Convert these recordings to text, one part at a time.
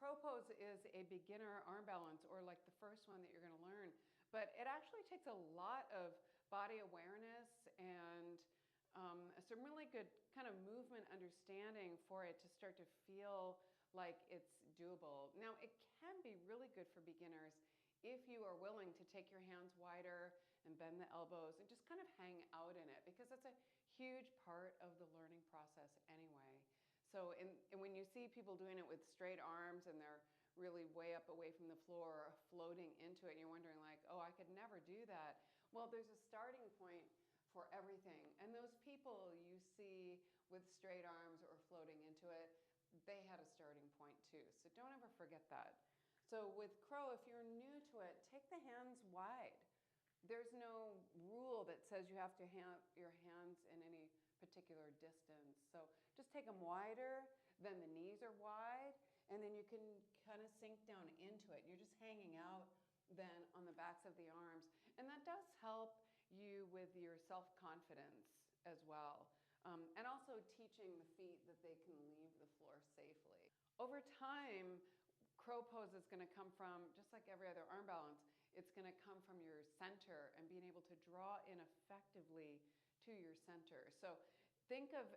crow pose is a beginner arm balance, or like the first one that you're going to learn, but it actually takes a lot of body awareness and some really good kind of movement understanding for it to start to feel like it's doable. Now, it can be really good for beginners if you are willing to take your hands wider and bend the elbows and just kind of hang out in it, because that's a huge part of the learning process anyway. So and when you see people doing it with straight arms and they're really way up away from the floor or floating into it, and you're wondering like, oh, I could never do that. Well, there's a starting point for everything. And those people you see with straight arms or floating into it, they had a starting point too. So don't ever forget that. So with crow, if you're new to it, take the hands wide. There's no rule that says you have to have your hands in any particular distance. So just take them wider, then the knees are wide, and then you can kind of sink down into it. You're just hanging out then on the backs of the arms. And that does help you with your self-confidence as well. And also teaching the feet that they can leave the floor safely. Over time, crow pose is going to come from, just like every other arm balance, it's going to come from your center and being able to draw in effectively to your center. So think of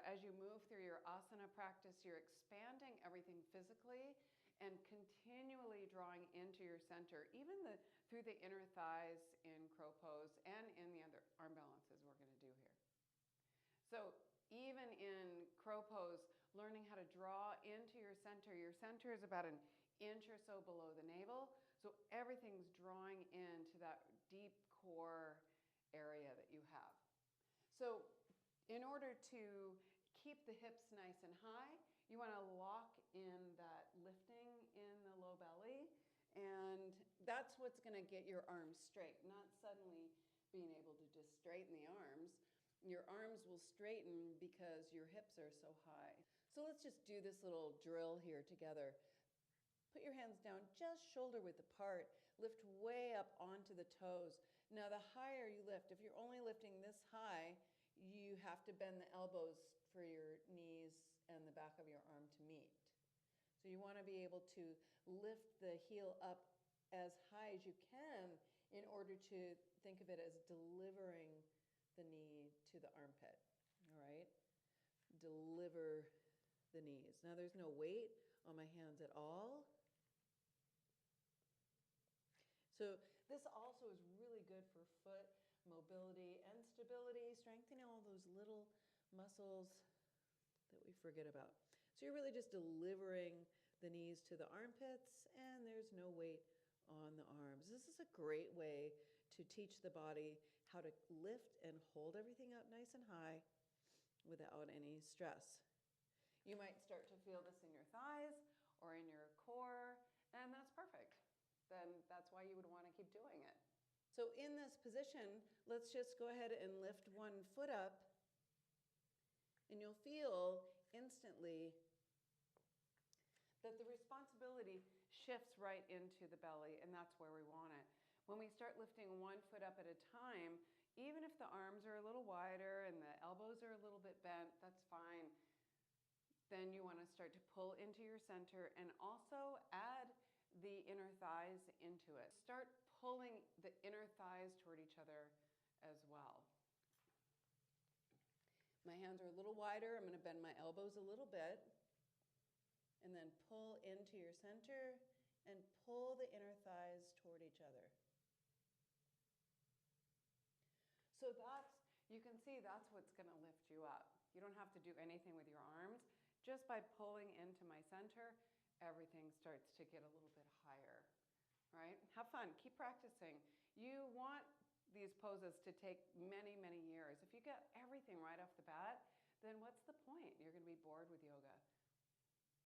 as you move through your asana practice, you're expanding everything physically and continually drawing into your center, even through the inner thighs in crow pose and in the other arm balances we're going to do here. So even in crow pose, learning how to draw into your center is about an inch or so below the navel. So everything's drawing into that deep core area that you have. So in order to keep the hips nice and high, you want to lock in that lifting in the low belly. And that's what's going to get your arms straight, not suddenly being able to just straighten the arms. Your arms will straighten because your hips are so high. So let's just do this little drill here together. Put your hands down just shoulder width apart. Lift way up onto the toes. Now the higher you lift, if you're only lifting this high, you have to bend the elbows for your knees and the back of your arm to meet. So you want to be able to lift the heel up as high as you can in order to think of it as delivering the knee to the armpit, all right? Deliver the knees. Now there's no weight on my hands at all. So this also is really good for foot mobility and stability, strengthening all those little muscles that we forget about. So you're really just delivering the knees to the armpits, and there's no weight on the arms. This is a great way to teach the body how to lift and hold everything up nice and high without any stress. You might start to feel this in your thighs or in your core, and that's perfect. Then that's why you would want to keep doing it. So in this position, let's just go ahead and lift one foot up, and you'll feel instantly that the responsibility shifts right into the belly, and that's where we want it. When we start lifting one foot up at a time, even if the arms are a little wider and the elbows are a little bit bent, that's fine. Then you want to start to pull into your center and also add the inner thighs into it. Start pulling the inner thighs toward each other as well. My hands are a little wider. I'm going to bend my elbows a little bit. And then pull into your center and pull the inner thighs toward each other. So you can see that's what's going to lift you up. You don't have to do anything with your arms. Just by pulling into my center, everything starts to get a little bit higher, right? Have fun, keep practicing. You want these poses to take many, many years. If you get everything right off the bat, then what's the point? You're going to be bored with yoga.